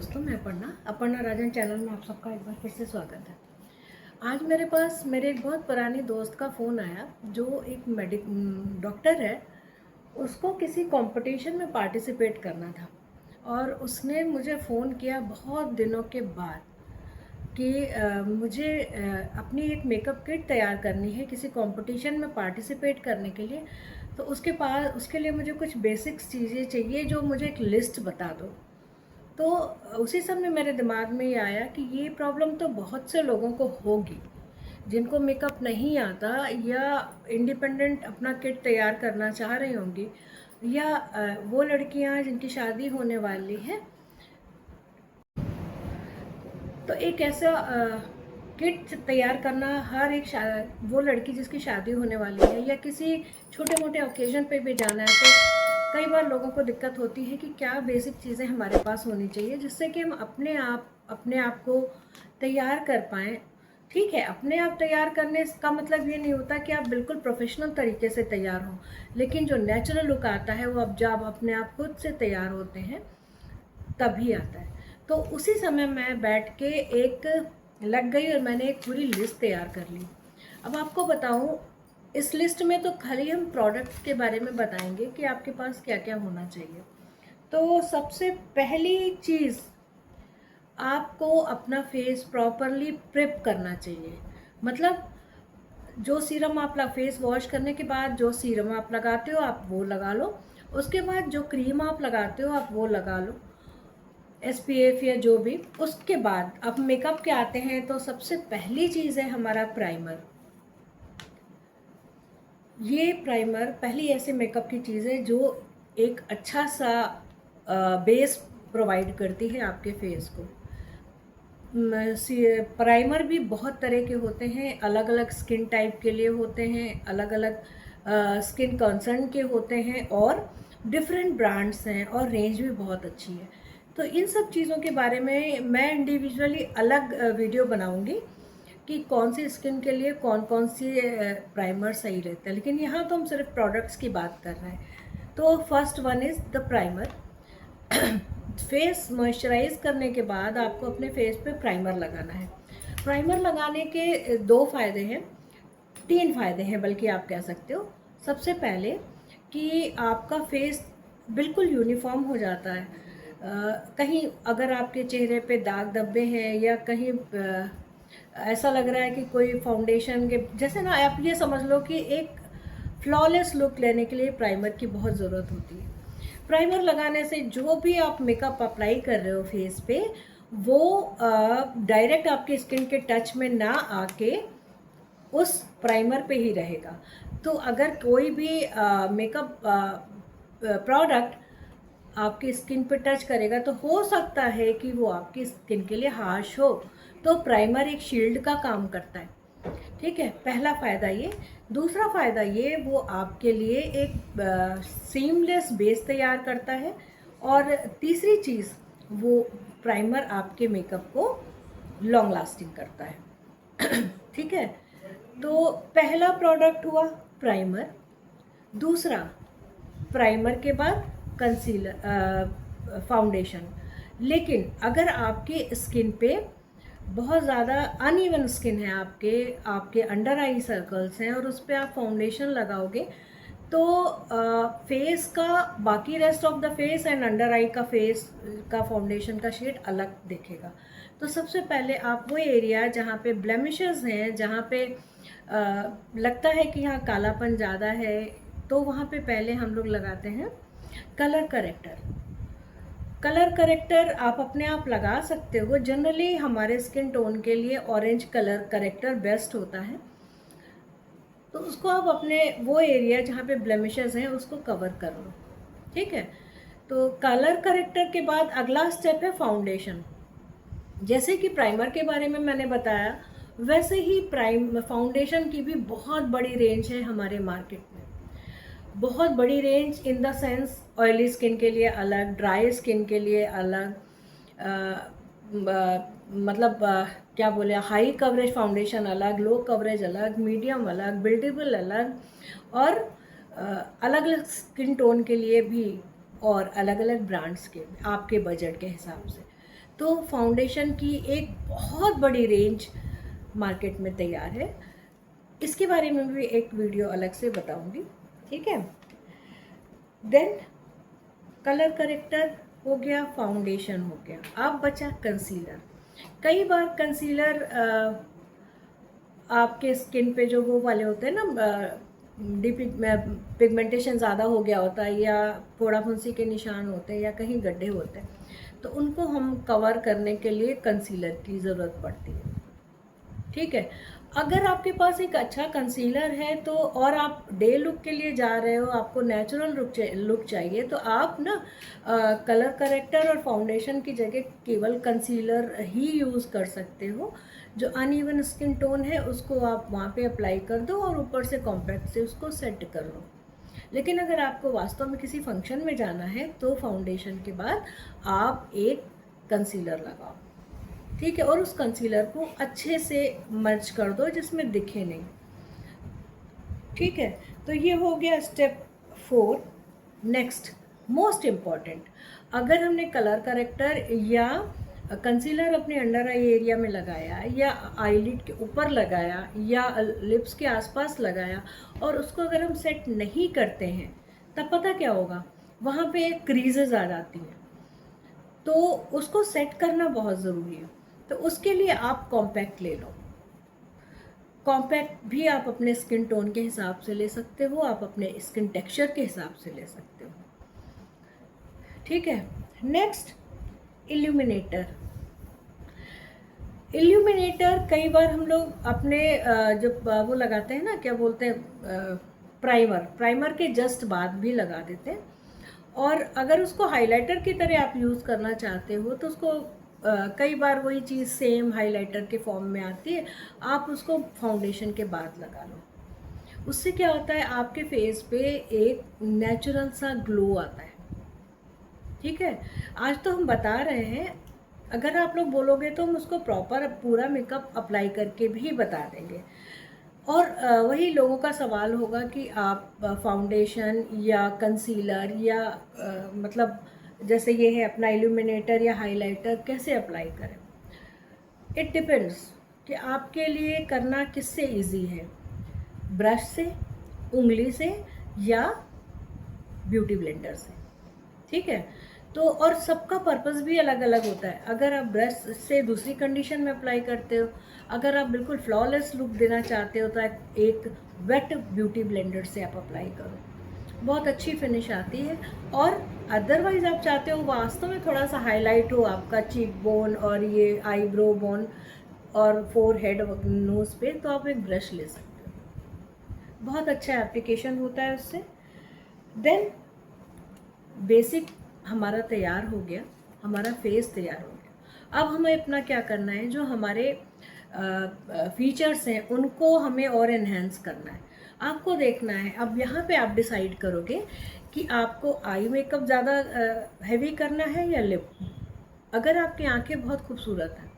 दोस्तों, मैं अपर्णा राजन चैनल में आप सबका एक बार फिर से स्वागत है। आज मेरे पास मेरे एक बहुत पुरानी दोस्त का फ़ोन आया जो एक डॉक्टर है। उसको किसी कंपटीशन में पार्टिसिपेट करना था और उसने मुझे फ़ोन किया बहुत दिनों के बाद कि मुझे अपनी एक मेकअप किट तैयार करनी है किसी कंपटीशन में पार्टिसिपेट करने के लिए। तो उसके लिए मुझे कुछ बेसिक्स चीज़ें चाहिए, जो मुझे एक लिस्ट बता दो। तो उसी समय मेरे दिमाग में ये आया कि ये प्रॉब्लम तो बहुत से लोगों को होगी जिनको मेकअप नहीं आता, या इंडिपेंडेंट अपना किट तैयार करना चाह रही होंगी, या वो लड़कियां जिनकी शादी होने वाली है। तो एक ऐसा किट तैयार करना, हर एक वो लड़की जिसकी शादी होने वाली है या किसी छोटे मोटे ओकेजन पे भी जाना है, तो कई बार लोगों को दिक्कत होती है कि क्या बेसिक चीज़ें हमारे पास होनी चाहिए जिससे कि हम अपने आप को तैयार कर पाएँ। ठीक है, अपने आप तैयार करने का मतलब ये नहीं होता कि आप बिल्कुल प्रोफेशनल तरीके से तैयार हों, लेकिन जो नेचुरल लुक आता है वो अब जब अपने आप खुद से तैयार होते हैं तभी आता है। तो उसी समय मैं बैठ के एक लग गई और मैंने एक पूरी लिस्ट तैयार कर ली। अब आपको बताऊं, इस लिस्ट में तो खाली हम प्रोडक्ट के बारे में बताएंगे कि आपके पास क्या क्या होना चाहिए। तो सबसे पहली चीज़, आपको अपना फेस प्रॉपरली प्रेप करना चाहिए। मतलब जो सीरम आप फेस वॉश करने के बाद जो सीरम आप लगाते हो आप वो लगा लो, उसके बाद जो क्रीम आप लगाते हो आप वो लगा लो, SPF या जो भी। उसके बाद अब मेकअप के आते हैं, तो सबसे पहली चीज़ है हमारा प्राइमर। ये प्राइमर पहली ऐसे मेकअप की चीज़ है जो एक अच्छा सा बेस प्रोवाइड करती है आपके फेस को। प्राइमर भी बहुत तरह के होते हैं, अलग अलग स्किन टाइप के लिए होते हैं, अलग अलग स्किन कंसर्न के होते हैं, और डिफरेंट ब्रांड्स हैं और रेंज भी बहुत अच्छी है। तो इन सब चीज़ों के बारे में मैं इंडिविजुअली अलग वीडियो बनाऊंगी कि कौन सी स्किन के लिए कौन कौन सी प्राइमर सही रहता है, लेकिन यहाँ तो हम सिर्फ प्रोडक्ट्स की बात कर रहे हैं। तो first one is the primer. Face moisturise करने के बाद आपको अपने फेस पे प्राइमर लगाना है। प्राइमर लगाने के दो फायदे हैं, तीन फायदे हैं बल्कि आप कह सकते हो। सबसे पहले कि आपका फेस बिल्कुल यूनिफॉर्म हो जाता है। कहीं अगर आपके चेहरे पे दाग धब्बे हैं या कहीं ऐसा लग रहा है कि कोई फाउंडेशन के जैसे ना, आप ये समझ लो कि एक फ्लॉलेस लुक लेने के लिए प्राइमर की बहुत ज़रूरत होती है। प्राइमर लगाने से जो भी आप मेकअप अप्लाई कर रहे हो फेस पे, वो डायरेक्ट आपकी स्किन के टच में ना आके उस प्राइमर पे ही रहेगा। तो अगर कोई भी मेकअप प्रोडक्ट आपकी स्किन पे टच करेगा तो हो सकता है कि वो आपकी स्किन के लिए हार्श हो, तो प्राइमर एक शील्ड का काम करता है। ठीक है, पहला फ़ायदा ये। दूसरा फ़ायदा ये, वो आपके लिए एक सीमलेस बेस तैयार करता है। और तीसरी चीज़, वो प्राइमर आपके मेकअप को लॉन्ग लास्टिंग करता है। ठीक है, तो पहला प्रोडक्ट हुआ प्राइमर। दूसरा, प्राइमर के बाद कंसीलर, फाउंडेशन। लेकिन अगर आपकी स्किन पे बहुत ज़्यादा अनइवन स्किन है, आपके अंडर आई सर्कल्स हैं और उस पर आप फाउंडेशन लगाओगे, तो फेस का बाकी rest of the face and under eye का फेस का फाउंडेशन का शेड अलग दिखेगा। तो सबसे पहले आप वो एरिया जहाँ पे ब्लेमिशेस हैं, जहाँ पे लगता है कि यहाँ कालापन ज़्यादा है, तो वहाँ पे पहले हम लोग लगाते हैं कलर करेक्टर। कलर करेक्टर आप अपने आप लगा सकते हो। जनरली हमारे स्किन टोन के लिए ऑरेंज कलर करेक्टर बेस्ट होता है। तो उसको आप अपने वो एरिया जहाँ पे ब्लेमिशेस हैं उसको कवर कर लो। ठीक है, तो कलर करेक्टर के बाद अगला स्टेप है फाउंडेशन। जैसे कि प्राइमर के बारे में मैंने बताया, वैसे ही फाउंडेशन की भी बहुत बड़ी रेंज है हमारे मार्केट में। बहुत बड़ी range in the sense, oily skin के लिए अलग, ड्राई स्किन के लिए अलग, मतलब क्या बोले, हाई कवरेज फाउंडेशन अलग, लो कवरेज अलग, मीडियम अलग, बिल्डेबल अलग, और अलग अलग स्किन टोन के लिए भी, और अलग अलग ब्रांड्स के आपके बजट के हिसाब से। तो फाउंडेशन की एक बहुत बड़ी रेंज मार्केट में तैयार है, इसके बारे में भी एक वीडियो अलग से बताऊंगी, ठीक है। देन कलर करेक्टर हो गया, फाउंडेशन हो गया, अब बचा कंसीलर। कई बार कंसीलर आपके स्किन पे जो वो वाले होते हैं ना, पिगमेंटेशन ज़्यादा हो गया होता है, या फोड़ा फुंसी के निशान होते हैं, या कहीं गड्ढे होते हैं, तो उनको हम कवर करने के लिए कंसीलर की ज़रूरत पड़ती है, ठीक है। अगर आपके पास एक अच्छा कंसीलर है तो, और आप डे लुक के लिए जा रहे हो, आपको नेचुरल लुक चाहिए, तो आप ना कलर करेक्टर और फाउंडेशन की जगह केवल कंसीलर ही यूज़ कर सकते हो। जो अनइवन स्किन टोन है उसको आप वहाँ पे अप्लाई कर दो और ऊपर से कॉम्पैक्ट से उसको सेट कर लो। लेकिन अगर आपको वास्तव में किसी फंक्शन में जाना है तो फाउंडेशन के बाद आप एक कंसीलर लगाओ, ठीक है, और उस कंसीलर को अच्छे से मर्ज कर दो जिसमें दिखे नहीं, ठीक है। तो ये हो गया स्टेप 4। नेक्स्ट मोस्ट इम्पॉर्टेंट, अगर हमने कलर करेक्टर या कंसीलर अपने अंडर आई एरिया में लगाया, या आईलिड के ऊपर लगाया, या लिप्स के आसपास लगाया, और उसको अगर हम सेट नहीं करते हैं, तब पता क्या होगा, वहाँ पे क्रीजेज आ जाती हैं, तो उसको सेट करना बहुत ज़रूरी है। तो उसके लिए आप कॉम्पैक्ट ले लो। कॉम्पैक्ट भी आप अपने स्किन टोन के हिसाब से ले सकते हो, आप अपने स्किन टेक्सचर के हिसाब से ले सकते हो, ठीक है। Next illuminator. इल्यूमिनेटर कई बार हम लोग अपने जब वो लगाते हैं ना, क्या बोलते हैं, प्राइमर के जस्ट बाद भी लगा देते हैं। और अगर उसको हाइलाइटर की तरह आप यूज़ करना चाहते हो तो उसको कई बार वही चीज़ सेम हाइलाइटर के फॉर्म में आती है, आप उसको फाउंडेशन के बाद लगा लो। उससे क्या होता है, आपके फेस पे एक नेचुरल सा ग्लो आता है, ठीक है। आज तो हम बता रहे हैं, अगर आप लोग बोलोगे तो हम उसको प्रॉपर पूरा मेकअप अप्लाई करके भी बता देंगे। और वही लोगों का सवाल होगा कि आप फाउंडेशन या कंसीलर या मतलब जैसे ये है अपना इल्यूमिनेटर या हाइलाइटर कैसे अप्लाई करें। इट डिपेंड्स कि आपके लिए करना किससे इजी है, ब्रश से, उंगली से, या ब्यूटी ब्लेंडर से, ठीक है। तो और सबका पर्पस भी अलग अलग होता है। अगर आप ब्रश से दूसरी कंडीशन में अप्लाई करते हो, अगर आप बिल्कुल फ्लॉलेस लुक देना चाहते हो तो एक वेट ब्यूटी ब्लेंडर से आप अप्लाई करो, बहुत अच्छी फिनिश आती है। और अदरवाइज आप चाहते हो वास्तव में थोड़ा सा हाईलाइट हो आपका चीक बोन और ये आईब्रो बोन और फोर हेड नोज पे, तो आप एक ब्रश ले सकते हो, बहुत अच्छा एप्लीकेशन होता है उससे। देन बेसिक हमारा तैयार हो गया, हमारा फेस तैयार हो गया। अब हमें अपना क्या करना है, जो हमारे फीचर्स हैं उनको हमें और एनहेंस करना है। आपको देखना है, अब यहाँ पे आप डिसाइड करोगे कि आपको आई मेकअप ज़्यादा हैवी करना है या लिप। अगर आपकी आंखें बहुत खूबसूरत हैं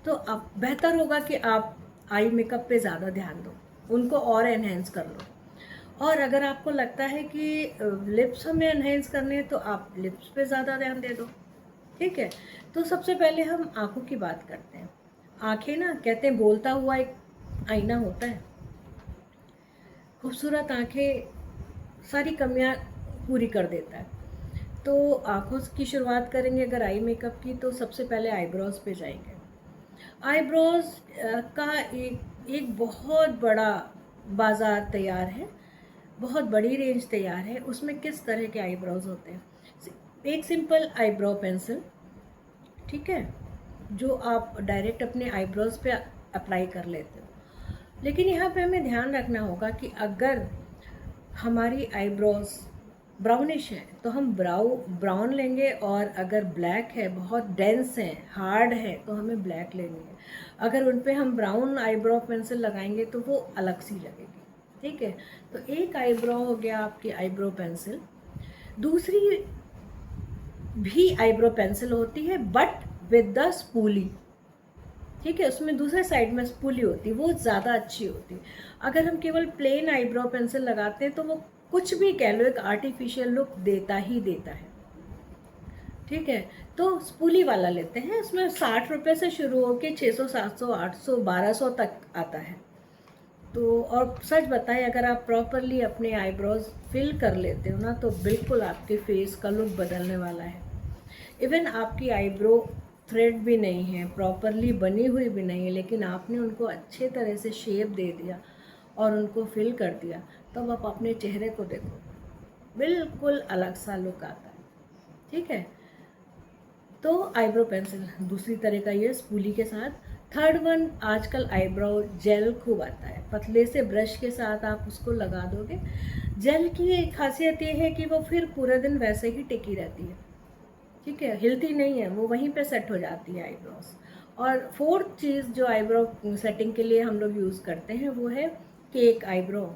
तो अब बेहतर होगा कि आप आई मेकअप पे ज़्यादा ध्यान दो, उनको और एनहेंस कर लो। और अगर आपको लगता है कि लिप्स हमें एनहेंस करने हैं तो आप लिप्स पे ज़्यादा ध्यान दे दो, ठीक है। तो सबसे पहले हम आँखों की बात करते हैं। आँखें ना कहते हैं बोलता हुआ एक आईना होता है। खूबसूरत आँखें सारी कमियां पूरी कर देता है। तो आँखों की शुरुआत करेंगे अगर आई मेकअप की, तो सबसे पहले आईब्रोज पे जाएंगे। आईब्रोज का एक बहुत बड़ा बाज़ार तैयार है, बहुत बड़ी रेंज तैयार है। उसमें किस तरह के आईब्रोज होते हैं, एक सिंपल आईब्रो पेंसिल, ठीक है, जो आप डायरेक्ट अपने आईब्रोज पे अप्लाई कर लेते हो। लेकिन यहाँ पे हमें ध्यान रखना होगा कि अगर हमारी आईब्रोज ब्राउनिश है तो हम ब्राउन लेंगे, और अगर ब्लैक है, बहुत डेंस है, हार्ड है, तो हमें ब्लैक लेनी है। अगर उन पे हम ब्राउन आईब्रो पेंसिल लगाएंगे तो वो अलग सी लगेगी, ठीक है। तो एक आईब्रो हो गया आपकी आईब्रो पेंसिल। दूसरी भी आईब्रो पेंसिल होती है बट विद द स्पूली, ठीक है, उसमें दूसरे साइड में स्पूली होती है, वो ज़्यादा अच्छी होती है। अगर हम केवल प्लेन आईब्रो पेंसिल लगाते हैं तो वो कुछ भी कह लो एक आर्टिफिशियल लुक देता ही देता है। ठीक है। तो स्पूली वाला लेते हैं, इसमें 60 रुपये से शुरू होकर 600, 700, 800, 1200 तक आता है। तो और सच बताएं, अगर आप प्रॉपरली अपने आईब्रोज फिल कर लेते हो ना, तो बिल्कुल आपके फेस का लुक बदलने वाला है। इवन आपकी आईब्रो थ्रेड भी नहीं है, प्रॉपरली बनी हुई भी नहीं है, लेकिन आपने उनको अच्छे तरह से शेप दे दिया और उनको फिल कर दिया, तब आप अपने चेहरे को देखो, बिल्कुल अलग सा लुक आता है। ठीक है। तो आईब्रो पेंसिल दूसरी तरह का ये स्पूली के साथ। थर्ड वन, आजकल आईब्रो जेल खूब आता है, पतले से ब्रश के साथ आप उसको लगा दोगे। जेल की खासियत ये है कि वो फिर पूरे दिन वैसे ही टिकी रहती है। ठीक है, हिलती नहीं है, वो वहीं पे सेट हो जाती है आईब्रोज। और फोर्थ चीज़ जो आईब्रो सेटिंग के लिए हम लोग यूज़ करते हैं वो है केक आईब्रो।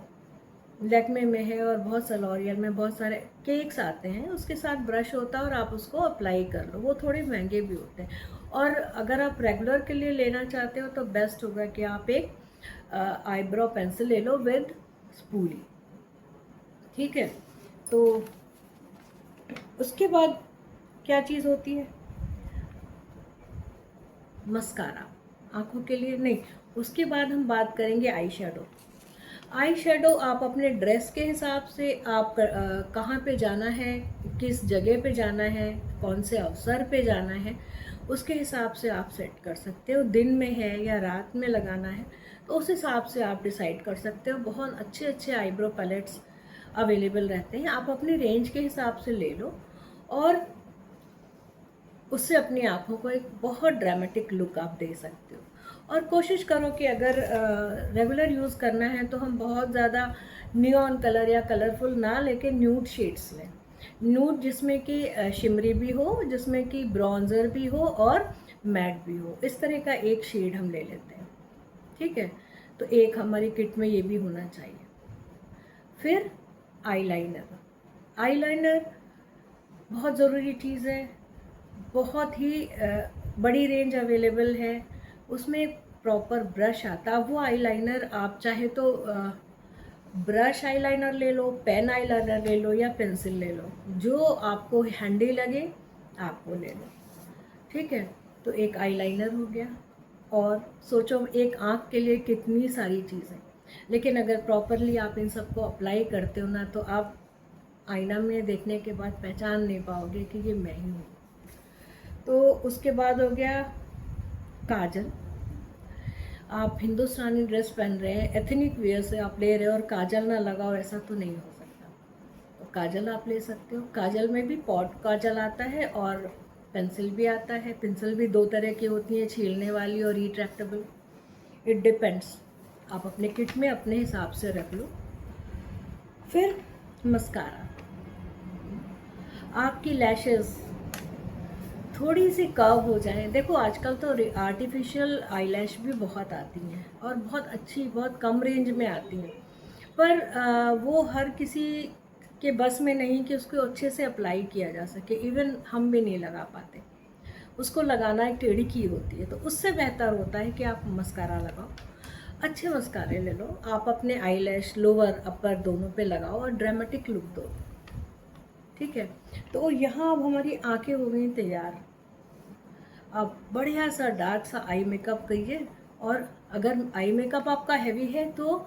लैक्मे में है और बहुत सा लॉरियल में बहुत सारे केक्स आते हैं, उसके साथ ब्रश होता है और आप उसको अप्लाई कर लो। वो थोड़े महंगे भी होते हैं, और अगर आप रेगुलर के लिए लेना चाहते हो तो बेस्ट होगा कि आप एक आईब्रो पेंसिल ले लो विद स्पूली। ठीक है। तो उसके बाद क्या चीज़ होती है, मस्कारा, आँखों के लिए नहीं। उसके बाद हम बात करेंगे आई शेडो। आई शेडो आप अपने ड्रेस के हिसाब से, आप कहाँ पे जाना है, किस जगह पे जाना है, कौन से अवसर पे जाना है, उसके हिसाब से आप सेट कर सकते हो। दिन में है या रात में लगाना है, तो उस हिसाब से आप डिसाइड कर सकते हो। बहुत अच्छे अच्छे आईब्रो पैलेट्स अवेलेबल रहते हैं, आप अपनी रेंज के हिसाब से ले लो और उससे अपनी आँखों को एक बहुत ड्रामेटिक लुक आप दे सकते हो। और कोशिश करो कि अगर रेगुलर यूज़ करना है तो हम बहुत ज़्यादा नियॉन कलर या कलरफुल ना लेके न्यूड शेड्स लें। न्यूड जिसमें कि शिमरी भी हो, जिसमें कि ब्रॉन्ज़र भी हो और मैट भी हो, इस तरह का एक शेड हम ले लेते हैं। ठीक है। तो एक हमारी किट में ये भी होना चाहिए। फिर आईलाइनर। आईलाइनर बहुत ज़रूरी चीज़ है, बहुत ही बड़ी रेंज अवेलेबल है। उसमें एक प्रॉपर ब्रश आता है। वो आईलाइनर आप चाहे तो ब्रश आईलाइनर ले लो, पेन आईलाइनर ले लो या पेंसिल ले लो, जो आपको हैंडी लगे आपको ले लो। ठीक है। तो एक आईलाइनर हो गया, और सोचो एक आँख के लिए कितनी सारी चीज़ें। लेकिन अगर प्रॉपरली आप इन सबको अप्लाई करते हो ना, तो आप आईना में देखने के बाद पहचान नहीं पाओगे कि ये मैं ही हूँ। तो उसके बाद हो गया काजल। आप हिंदुस्तानी ड्रेस पहन रहे हैं, एथनिक वेयर से आप ले रहे हो और काजल ना लगाओ, ऐसा तो नहीं हो सकता। तो काजल आप ले सकते हो। काजल में भी पॉट काजल आता है और पेंसिल भी आता है। पेंसिल भी दो तरह की होती हैं, छीलने वाली और रिट्रैक्टेबल। इट डिपेंड्स, आप अपने किट में अपने हिसाब से रख लो। फिर मस्कारा। आपकी लैशेज़ थोड़ी सी कर्व हो जाए। देखो आजकल तो आर्टिफिशियल आईलैश भी बहुत आती हैं और बहुत अच्छी, बहुत कम रेंज में आती हैं, पर वो हर किसी के बस में नहीं कि उसको अच्छे से अप्लाई किया जा सके। इवन हम भी नहीं लगा पाते, उसको लगाना एक टेढ़ी की होती है। तो उससे बेहतर होता है कि आप मस्कारा लगाओ, अच्छे मस्कारे ले लो, आप अपने आईलैश लोअर अपर दोनों पे लगाओ और ड्रामेटिक लुक दो। ठीक है। तो यहाँ अब हमारी आंखें हो गई तैयार। अब बढ़िया सा डार्क सा आई मेकअप करिए, और अगर आई मेकअप आपका हैवी है तो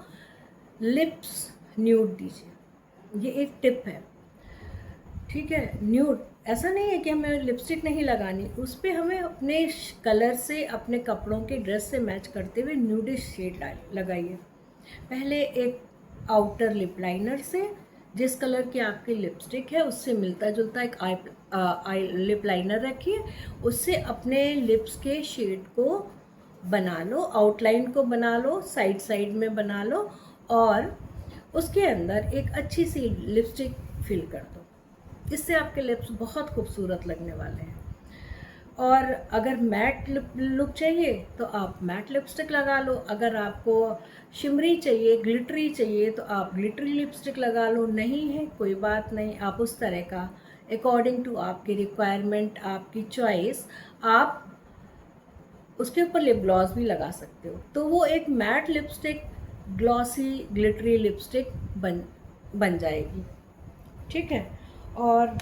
लिप्स न्यूड दीजिए। ये एक टिप है। ठीक है। न्यूड, ऐसा नहीं है कि हमें लिपस्टिक नहीं लगानी, उस पर हमें अपने कलर से, अपने कपड़ों के ड्रेस से मैच करते हुए न्यूडिश शेड लगाइए। पहले एक आउटर लिप लाइनर से, जिस कलर की आपकी लिपस्टिक है उससे मिलता जुलता एक आई लिप लाइनर रखिए, उससे अपने लिप्स के शेड को बना लो, आउटलाइन को बना लो, साइड साइड में बना लो, और उसके अंदर एक अच्छी सी लिपस्टिक फिल कर दो। इससे आपके लिप्स बहुत खूबसूरत लगने वाले हैं। और अगर मैट लुक चाहिए तो आप मैट लिपस्टिक लगा लो। अगर आपको शिमरी चाहिए, ग्लिटरी चाहिए, तो आप ग्लिटरी लिपस्टिक लगा लो। नहीं है कोई बात नहीं, आप उस तरह का अकॉर्डिंग टू आपकी रिक्वायरमेंट, आपकी चॉइस, आप उसके ऊपर लिप ग्लॉस भी लगा सकते हो। तो वो एक matte lipstick glossy glittery lipstick बन जाएगी। ठीक है। और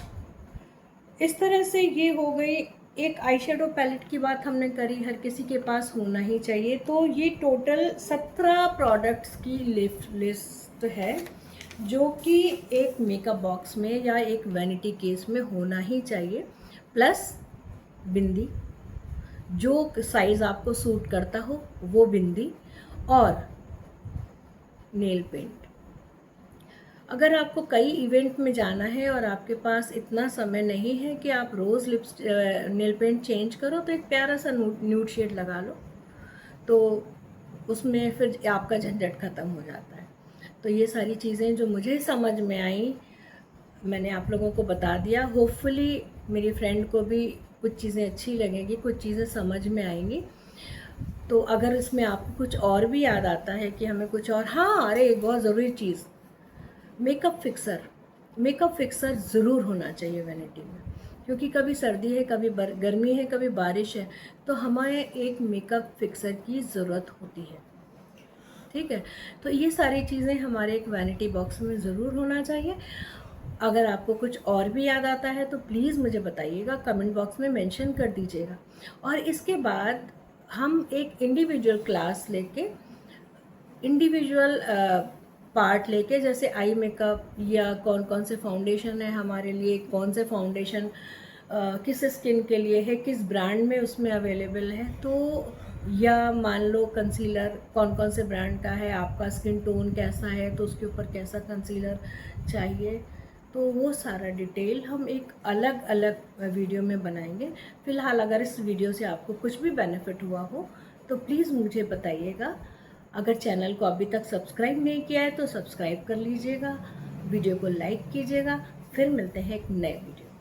इस तरह से ये हो गई एक आई शेडो पैलेट की बात हमने करी, हर किसी के पास होना ही चाहिए। तो ये टोटल 17 प्रोडक्ट्स की लिस्ट है जो कि एक मेकअप बॉक्स में या एक वैनिटी केस में होना ही चाहिए, प्लस बिंदी, जो साइज़ आपको सूट करता हो वो बिंदी, और नेल पेंट। अगर आपको कई इवेंट में जाना है और आपके पास इतना समय नहीं है कि आप रोज़ नेल पेंट चेंज करो, तो एक प्यारा सा न्यूड शेड लगा लो, तो उसमें फिर आपका झंझट ख़त्म हो जाता है। तो ये सारी चीज़ें जो मुझे समझ में आई मैंने आप लोगों को बता दिया। होपफुली मेरी फ्रेंड को भी कुछ चीज़ें अच्छी लगेंगी, कुछ चीज़ें समझ में आएंगी। तो अगर इसमें आपको कुछ और भी याद आता है कि हमें कुछ और, हाँ अरे एक बहुत ज़रूरी चीज़, मेकअप फिक्सर ज़रूर होना चाहिए वैनिटी में, क्योंकि कभी सर्दी है, कभी गर्मी है, कभी बारिश है, तो हमें एक मेकअप फिक्सर की ज़रूरत होती है। ठीक है, तो ये सारी चीज़ें हमारे एक वैनिटी बॉक्स में ज़रूर होना चाहिए। अगर आपको कुछ और भी याद आता है तो प्लीज़ मुझे बताइएगा, कमेंट बॉक्स में मेंशन कर दीजिएगा। और इसके बाद हम एक इंडिविजुअल क्लास लेके, इंडिविजुअल पार्ट लेके, जैसे आई मेकअप या कौन कौन से फाउंडेशन है हमारे लिए, कौन से फाउंडेशन किस स्किन के लिए है, किस ब्रांड में उसमें अवेलेबल है, तो या मान लो कंसीलर कौन कौन से ब्रांड का है, आपका स्किन टोन कैसा है तो उसके ऊपर कैसा कंसीलर चाहिए, तो वो सारा डिटेल हम एक अलग अलग वीडियो में बनाएंगे। फ़िलहाल अगर इस वीडियो से आपको कुछ भी बेनिफिट हुआ हो तो प्लीज़ मुझे बताइएगा। अगर चैनल को अभी तक सब्सक्राइब नहीं किया है तो सब्सक्राइब कर लीजिएगा, वीडियो को लाइक कीजिएगा। फिर मिलते हैं एक नए वीडियो।